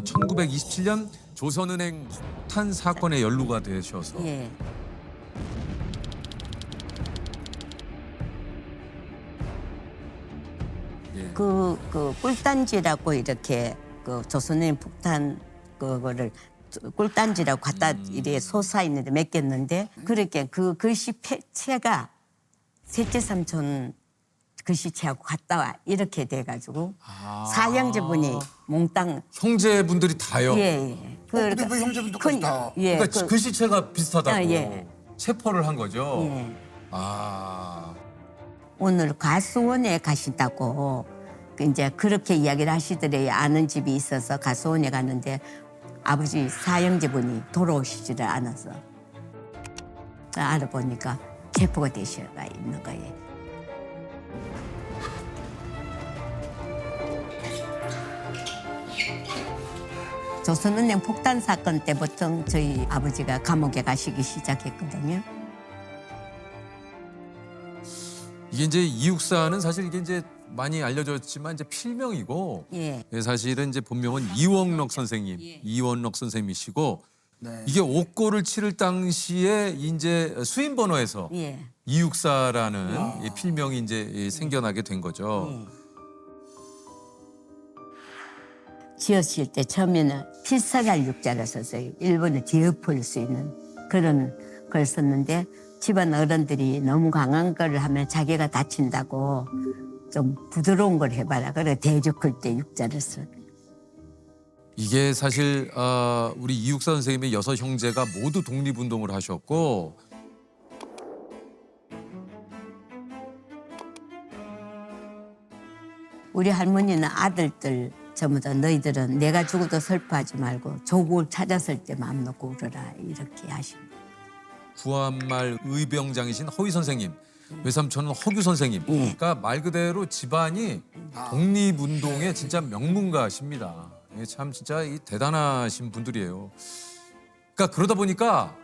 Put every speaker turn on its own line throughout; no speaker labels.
1927년 조선은행 폭탄 사건에 연루가 되셔서
예.
예.
그 꿀단지라고 이렇게 그 조선인 폭탄 그거를 꿀단지라고 갖다 이렇게 솟아 있는데 맡겼는데 그렇게 그 글씨 채가 셋째 삼촌 글씨체하고 갔다 와 이렇게 돼가지고 사형제분이 몽땅
형제분들이 다요.
예.
근데 왜 형제분들까지 다?
예.
그러니까 글씨체가 비슷하다고
아, 예.
체포를 한 거죠.
예.
아,
오늘 가수원에 가신다고 이제 그렇게 이야기를 하시더래요. 아는 집이 있어서 가수원에 갔는데 아버지 사형제분이 돌아오시지를 않아서 알아보니까 체포가 되셔가 있는 거예요. 조선은행 폭탄 사건 때부터 저희 아버지가 감옥에 가시기 시작했거든요.
이게 이제 이육사는 사실 이게 이제 많이 알려졌지만 이제 필명이고
예.
사실은 이제 본명은 이원록 선생님, 이원록 선생님이시고
네.
이게 옥고를 치를 당시에 이제 수임 번호에서
예.
이육사라는 이 필명이 이제 생겨나게 된 거죠.
예. 지었을 때 처음에는 필사갈 육자를 썼어요. 일본의 뒤엎을 수 있는 그런 걸 썼는데 집안 어른들이 너무 강한 걸 하면 자기가 다친다고 좀 부드러운 걸 해봐라. 그래 대적할 때 육자를 써.
이게 사실 우리 이육사 선생님의 여섯 형제가 모두 독립운동을 하셨고
우리 할머니는 아들들 전부 다 너희들은 내가 죽어도 슬퍼하지 말고 조국을 찾았을 때 마음 놓고 울어라 이렇게 하십니다.
구한말 의병장이신 허위 선생님, 외삼촌은 허규 선생님.
예.
그러니까 말 그대로 집안이 독립운동의 진짜 명문가십니다. 예, 참 진짜 이 대단하신 분들이에요. 그러니까 그러다 보니까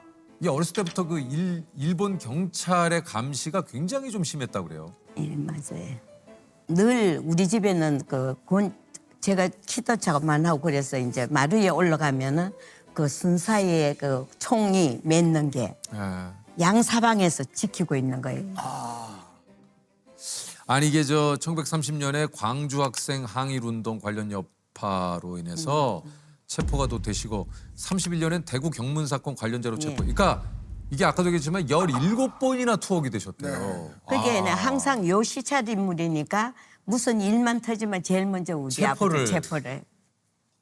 이 어렸을 때부터 그 일본 경찰의 감시가 굉장히 좀 심했다고 그래요.
예, 맞아요. 늘 우리 집에는 제가 키도 작업만 하고 그래서 이제 마루 위에 올라가면은 그 순사에 그 총이 맺는 게
예.
양사방에서 지키고 있는 거예요.
아니 이게 저 1930년에 광주 학생 항일운동 관련 여파로 인해서 체포가 또 되시고 31년엔 대구 경문 사건 관련자로 체포. 그러니까 이게 아까도 얘기했지만 17번이나 투옥이 되셨대요.
그게 항상 요 시찰 인물이니까 무슨 일만 터지면 제일 먼저 우리
체포를.
아버지 체포를.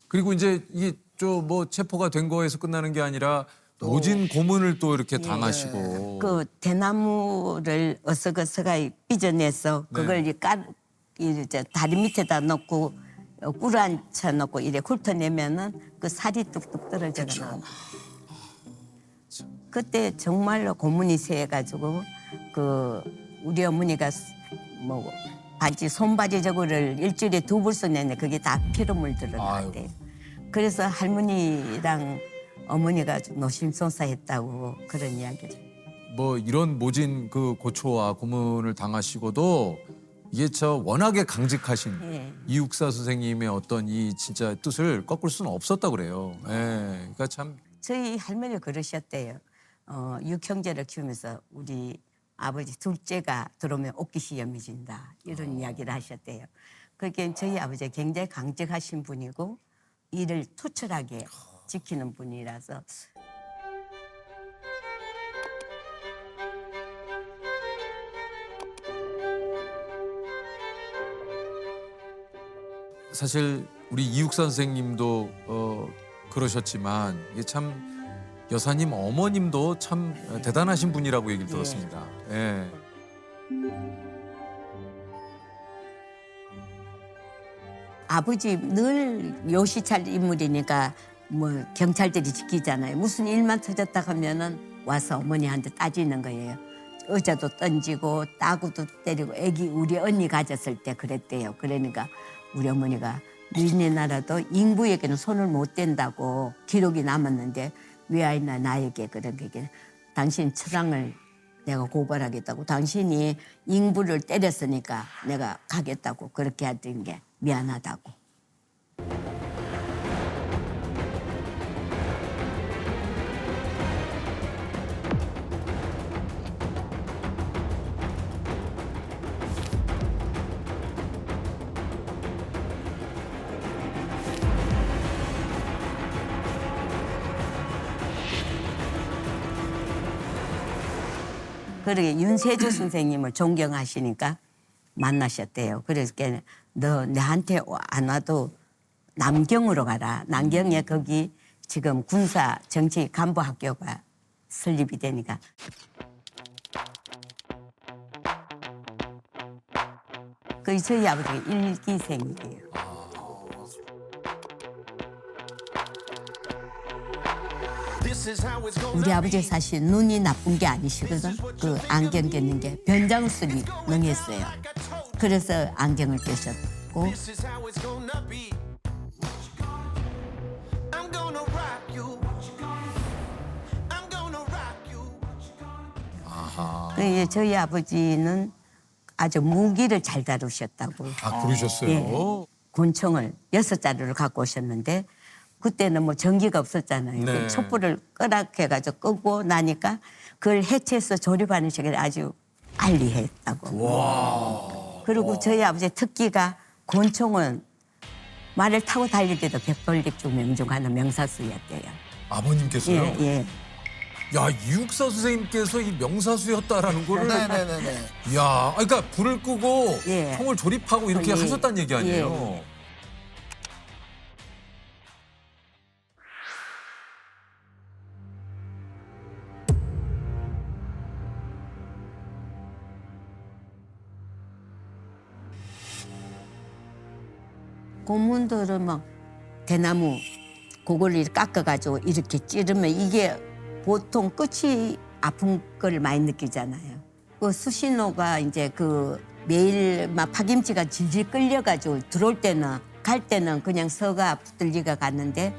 그리고 이제 이게 저 뭐 체포가 된 거에서 끝나는 게 아니라 모진 고문을 또 이렇게 당하시고.
그 대나무를 어서거서가 삐져내서 그걸 이제 다리 밑에다 넣고 꿀 앉혀 놓고 이래 훑어내면은 그 살이 뚝뚝 떨어져 나와. 그때 정말로 고문이 세가지고 그 우리 어머니가 뭐 바지 손바지 저거를 일주일에 2벌 썼는데 그게 다 피로 물들어나왔대요. 그래서 할머니랑 어머니가 좀 노심손사했다고 그런 이야기를.
뭐 이런 모진 그 고초와 고문을 당하시고도 이게 저 워낙에 강직하신
예.
이육사 선생님의 어떤 이 진짜 뜻을 꺾을 수는 없었다고 그래요. 예. 그러니까 참
저희 할머니가 그러셨대요. 6형제를 키우면서 우리 아버지 둘째가 들어오면 옥기시염이 진다. 이런 이야기를 하셨대요. 그러니까 저희 아버지가 굉장히 강직하신 분이고 일을 투철하게 지키는 분이라서
사실 우리 이육사 선생님도 그러셨지만 이게 참 여사님 어머님도 참 대단하신 분이라고 얘기를 들었습니다. 예.
아버지 늘 요시찰 인물이니까 뭐 경찰들이 지키잖아요. 무슨 일만 터졌다 하면은 와서 어머니한테 따지는 거예요. 의자도 던지고 따구도 때리고 우리 언니 가졌을 때 그랬대요. 그러니까 우리 어머니가 너희네 나라도 인부에게는 손을 못 댄다고 기록이 남았는데 왜 아이나 나에게 그런 게 당신 처랑을 내가 고발하겠다고 당신이 인부를 때렸으니까 내가 가겠다고 그렇게 했던 게 미안하다고. 그러게 윤세주 선생님을 존경하시니까 만나셨대요. 그래서 너 내한테 안 와도 남경으로 가라. 남경에 거기 지금 군사 정치 간부 학교가 설립이 되니까. 그 저희 아버지가 일기생이에요. 우리 아버지 사실 눈이 나쁜 게 아니시거든. 그 안경 꼈는 게 변장술이 능했어요. 그래서 안경을 끼셨고 그 저희 아버지는 아주 무기를 잘 다루셨다고.
아, 그러셨어요?
예. 권총을 6자루를 갖고 오셨는데 그때는 뭐 전기가 없었잖아요.
네.
그 촛불을 끄락해가지고 끄고 나니까 그걸 해체해서 조립하는 식을 아주 알리했다고. 그리고 저희 아버지 특기가 권총은 말을 타고 달릴 때도 백벌립중 명중하는 명사수였대요.
아버님께서요?
예, 예.
야, 이육사 선생님께서 이 명사수였다라는 거를
네네네네.
야, 그러니까 불을 끄고
예.
총을 조립하고 이렇게
예.
하셨다는 얘기 아니에요?
예. 고문들은 막 대나무 그걸 깎아가지고 이렇게 찌르면 이게 보통 끝이 아픈 걸 많이 느끼잖아요. 그 수신호가 이제 그 매일 막 파김치가 질질 끌려가지고 들어올 때는 갈 때는 그냥 서가 붙들리가 갔는데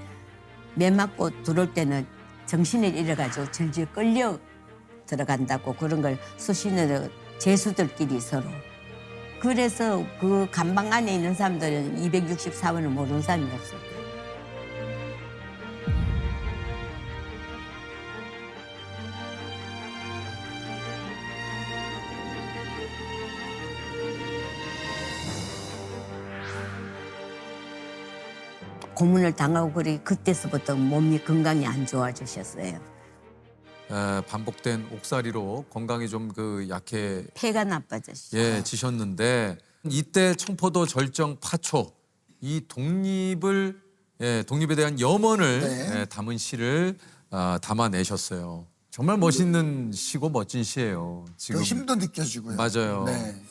매 맞고 들어올 때는 정신을 잃어가지고 질질 끌려 들어간다고 그런 걸 수신호로 제수들끼리 서로. 그래서 그 감방 안에 있는 사람들은 264원을 모르는 사람이 없을 거예요. 고문을 당하고 그때서부터 몸이 건강이 안 좋아지셨어요.
반복된 옥살이로 건강이 좀 그 약해
폐가 나빠졌어요.
예, 지셨는데 이때 청포도 절정 파초 이 독립을 독립에 대한 염원을
네.
담은 시를 담아내셨어요. 정말 멋있는 시고 멋진 시예요.
그
지금
힘도 느껴지고요.
맞아요.
네.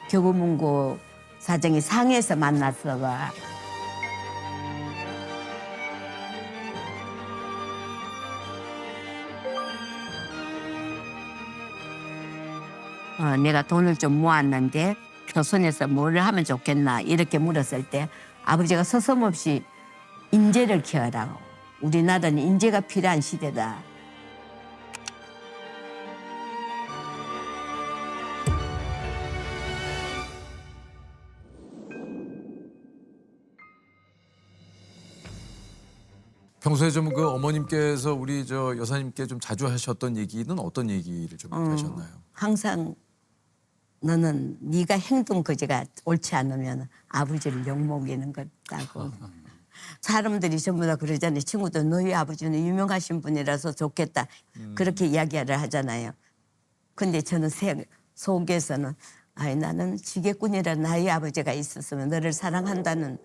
교보문고 사정이 상해서 만났어 봐. 내가 돈을 좀 모았는데 조선에서 뭘 하면 좋겠나 이렇게 물었을 때 아버지가 서슴없이 인재를 키워라고. 우리나라는 인재가 필요한 시대다.
평소에 좀 그 어머님께서 우리 저 여사님께 좀 자주 하셨던 얘기는 어떤 얘기를 좀 하셨나요?
항상 너는 네가 행동 거지가 옳지 않으면 아버지를 욕먹이는 거다고. 사람들이 전부 다 그러잖아요. 친구들 너희 아버지는 유명하신 분이라서 좋겠다. 그렇게 이야기를 하잖아요. 근데 저는 속에서는 아이 나는 지게꾼이라는 나의 아버지가 있었으면 너를 사랑한다는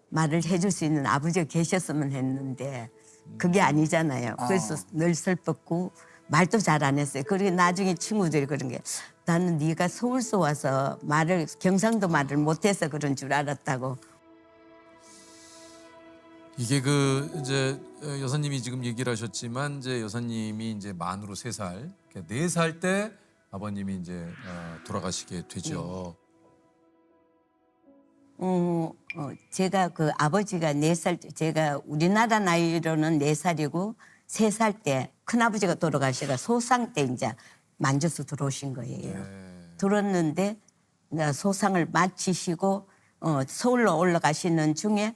말을 해줄 수 있는 아버지가 계셨으면 했는데 그게 아니잖아요. 그래서 늘 슬펐고 말도 잘 안 했어요. 그리고 나중에 친구들이 그런 게 나는 네가 서울서 와서 경상도 말을 못해서 그런 줄 알았다고.
이게 그 이제 여사님이 지금 얘기를 하셨지만 이제 여사님이 이제 만으로 3살, 4살 때 아버님이 이제 돌아가시게 되죠.
제가 그 아버지가 4살 때, 제가 우리나라 나이로는 4살이고 3살 때 큰아버지가 돌아가시가 소상 때 이제 만져서 들어오신 거예요. 들었는데 소상을 마치시고 서울로 올라가시는 중에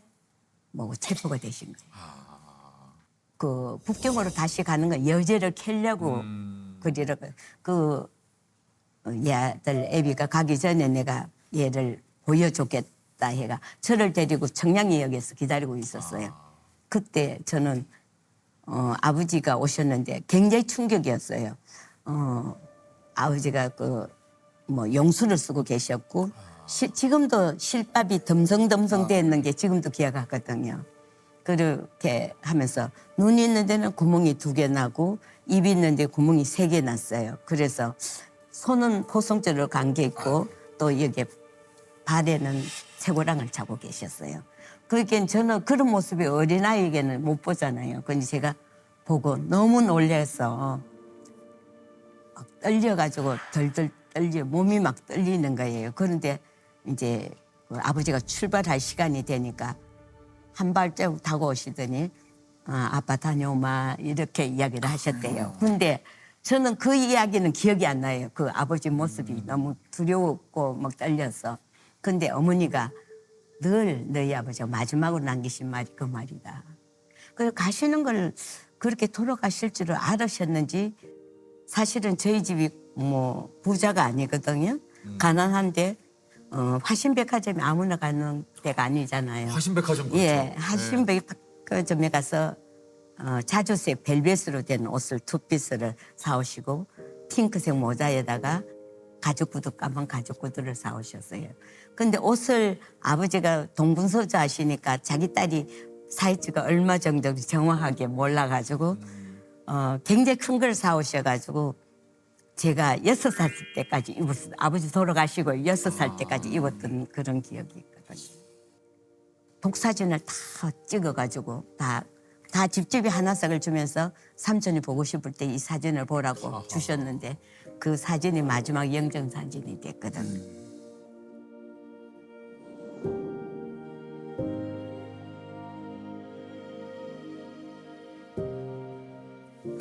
뭐 체포가 되신 거예요. 그 북경으로 다시 가는 거 여제를 캐려고 그리러 그 얘들 애비가 가기 전에 내가 얘를 보여줬겠다 해가 저를 데리고 청량리역에서 기다리고 있었어요. 그때 저는 아버지가 오셨는데 굉장히 충격이었어요. 아버지가 그 뭐 용수를 쓰고 계셨고 지금도 실밥이 덤성덤성 돼 있는 게 지금도 기억하거든요. 그렇게 하면서 눈 있는 데는 구멍이 2개 나고 입 있는 데 구멍이 3개 났어요. 그래서 손은 포송줄로 감겨 있고 또 여기 발에는 쇠고랑을 차고 계셨어요. 그러니까 저는 그런 모습이 어린아이에게는 못 보잖아요. 근데 제가 보고 너무 놀라서 막 떨려가지고 덜덜 떨려 몸이 막 떨리는 거예요. 그런데 이제 그 아버지가 출발할 시간이 되니까 한 발자국 타고 오시더니 아빠 다녀오마 이렇게 이야기를 하셨대요. 근데 저는 그 이야기는 기억이 안 나요. 그 아버지 모습이 너무 두려웠고 막 떨려서. 근데 어머니가 늘 너희 아버지가 마지막으로 남기신 말이 그 말이다. 그래서 가시는 걸 그렇게 돌아가실 줄을 알으셨는지 사실은 저희 집이 뭐 부자가 아니거든요. 가난한데 화신백화점에 아무나 가는 데가 아니잖아요.
화신백화점 그렇죠.
예, 화신백화점에 가서 자주색 벨벳으로 된 옷을 2피스를 사오시고 핑크색 모자에다가 가죽 구두 까만 가죽 구두를 사오셨어요. 근데 옷을 아버지가 동분서주 하시니까 자기 딸이 사이즈가 얼마 정도 정확하게 몰라가지고 굉장히 큰 걸 사오셔가지고 제가 6살 때까지 입었어요. 아버지 돌아가시고 6살 때까지 입었던 그런 기억이 있거든요. 독사진을 다 찍어가지고 다 집집이 하나씩을 주면서 삼촌이 보고 싶을 때 이 사진을 보라고 주셨는데 그 사진이 마지막 영정사진이 됐거든.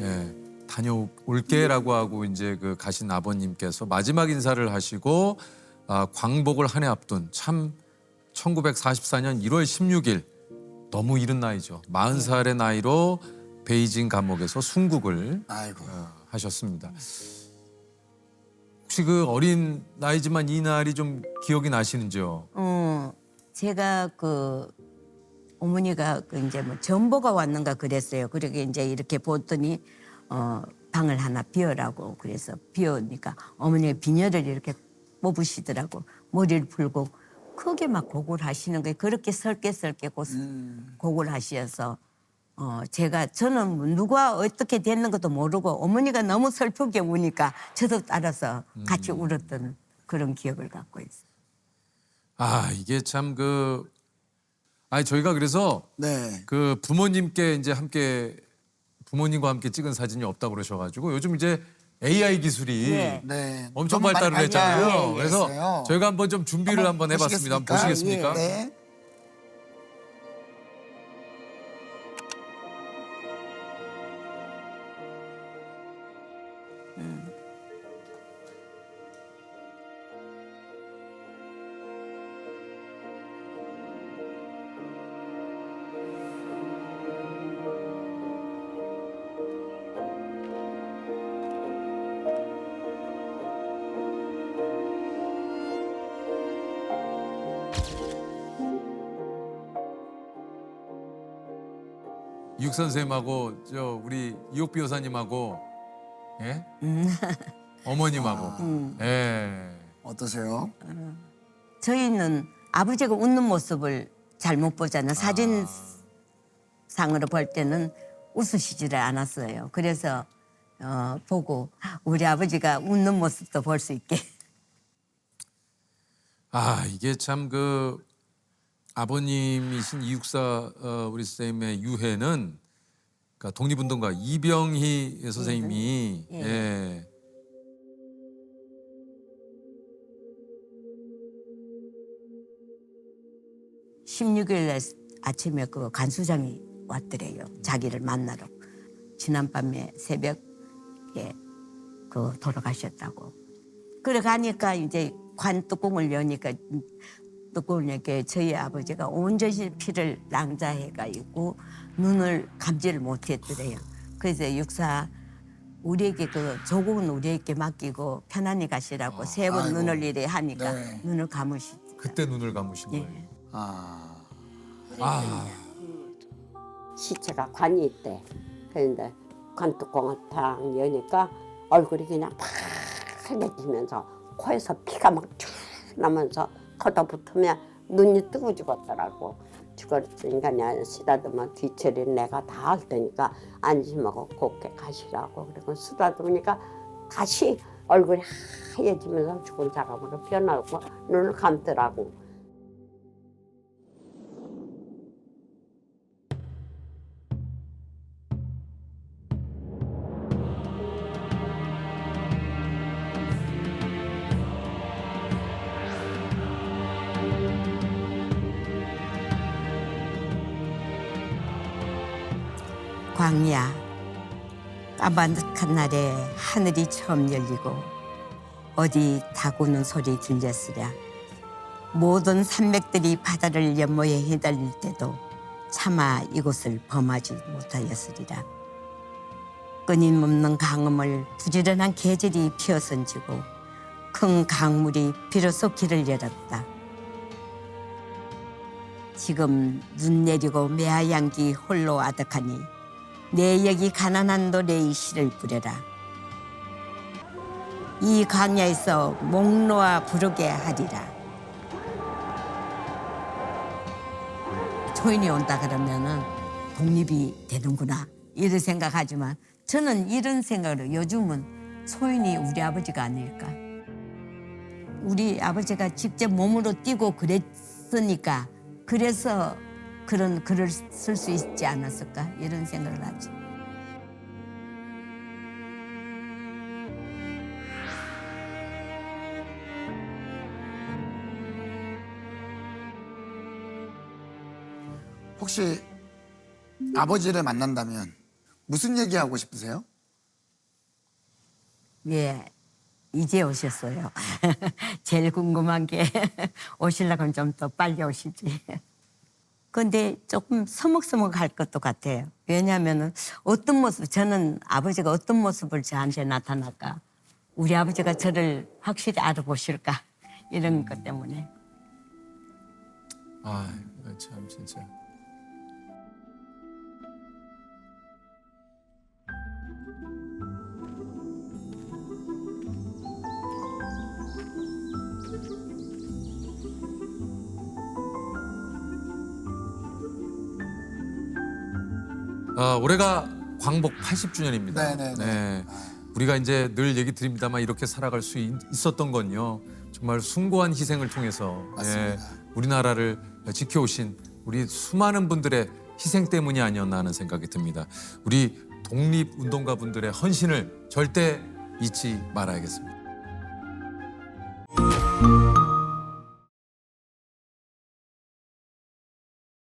예, 다녀올게라고 하고 이제 그 가신 아버님께서 마지막 인사를 하시고 광복을 한 해 앞둔 참 1944년 1월 16일 너무 이른 나이죠. 40살의 나이로 베이징 감옥에서 순국을
아이고.
하셨습니다. 혹시 그 어린 나이지만 이 날이 좀 기억이 나시는지요?
제가 그 어머니가 그 이제 뭐 전보가 왔는가 그랬어요. 그러게 이제 이렇게 보더니 방을 하나 비워라고 그래서 비우니까 어머니가 비녀를 이렇게 뽑으시더라고. 머리를 풀고 크게 막 곡을 하시는 거예요. 그렇게 설게 곡을 하시어서 저는 뭐 누가 어떻게 됐는 것도 모르고 어머니가 너무 슬프게 우니까 저도 따라서 같이 울었던 그런 기억을 갖고 있어요.
이게 참 저희가 그래서
네.
그 부모님께 이제 부모님과 함께 찍은 사진이 없다고 그러셔가지고 요즘 이제 AI 기술이
예.
네.
엄청
너무
발달을
많이
했잖아요.
발달했어요.
그래서 저희가 한번 좀 준비를 한번 해봤습니다. 한번 보시겠습니까?
네.
이육 선생님하고 우리 이옥비 여사님하고 예? 어머님하고 예.
어떠세요?
저희는 아버지가 웃는 모습을 잘 못 보잖아요. 사진상으로 볼 때는 웃으시지를 않았어요. 그래서 보고 우리 아버지가 웃는 모습도 볼 수 있게.
이게 참 아버님이신 이육사 우리 선생님의 유해는 그러니까 독립운동가 이병희 선생님이
예.
예.
(16일) 날 아침에 그 간수장이 왔더래요. 자기를 만나러. 지난밤에 새벽에 돌아가셨다고. 그래 가니까 이제 관 뚜껑을 여니까 뚜껑을 여니까 저희 아버지가 온전히 피를 낭자해가 있고 눈을 감지를 못했더래요. 그래서 육사 우리에게 조국은 우리에게 맡기고 편안히 가시라고 3번
아이고.
눈을 이래 하니까
네.
눈을 감으시
그때 눈을 감으신 거예요.
예.
아,
아,
시체가 관이 있대. 그런데 관뚜껑을 탁 여니까 얼굴이 그냥 파래지면서 코에서 피가 막 쫙 나면서 걷어붙으면 눈이 뜨고 죽었더라고. 죽었으니까 내가 쓰다듬어 뒤처리는 내가 다 할 테니까 안심하고 곱게 가시라고. 그리고 쓰다듬으니까 다시 얼굴이 하얘지면서 죽은 사람으로 변하고 눈을 감더라고.
광야 까마득한 날에 하늘이 처음 열리고 어디 닭우는 소리 들렸으랴. 모든 산맥들이 바다를 연모에 휘달릴 때도 차마 이곳을 범하지 못하였으리라. 끊임없는 강음을 부지런한 계절이 피어선지고 큰 강물이 비로소 길을 열었다. 지금 눈 내리고 매화향기 홀로 아득하니 내 여기 가난한 노래의 시를 부려라. 이 광야에서 목 놓아 부르게 하리라. 초인이 온다 그러면은 독립이 되는구나 이런 생각하지만 저는 이런 생각으로 요즘은 초인이 우리 아버지가 아닐까. 우리 아버지가 직접 몸으로 뛰고 그랬으니까 그래서 그런 글을 쓸 수 있지 않았을까 이런 생각을 하지.
혹시 아버지를 만난다면 무슨 얘기하고 싶으세요?
예, 이제 오셨어요. 제일 궁금한 게 오시려면 좀 더 빨리 오시지. 근데 조금 서먹서먹할 것도 같아요. 왜냐하면 어떤 모습, 저는 아버지가 어떤 모습을 저한테 나타날까, 우리 아버지가 저를 확실히 알아보실까 이런 것 때문에.
아, 참 진짜. 올해가 광복 80주년입니다.
네네네.
네. 우리가 이제 늘 얘기 드립니다만 이렇게 살아갈 수 있었던 건요. 정말 숭고한 희생을 통해서
맞습니다.
우리나라를 지켜오신 우리 수많은 분들의 희생 때문이 아니었나 하는 생각이 듭니다. 우리 독립운동가 분들의 헌신을 절대 잊지 말아야겠습니다.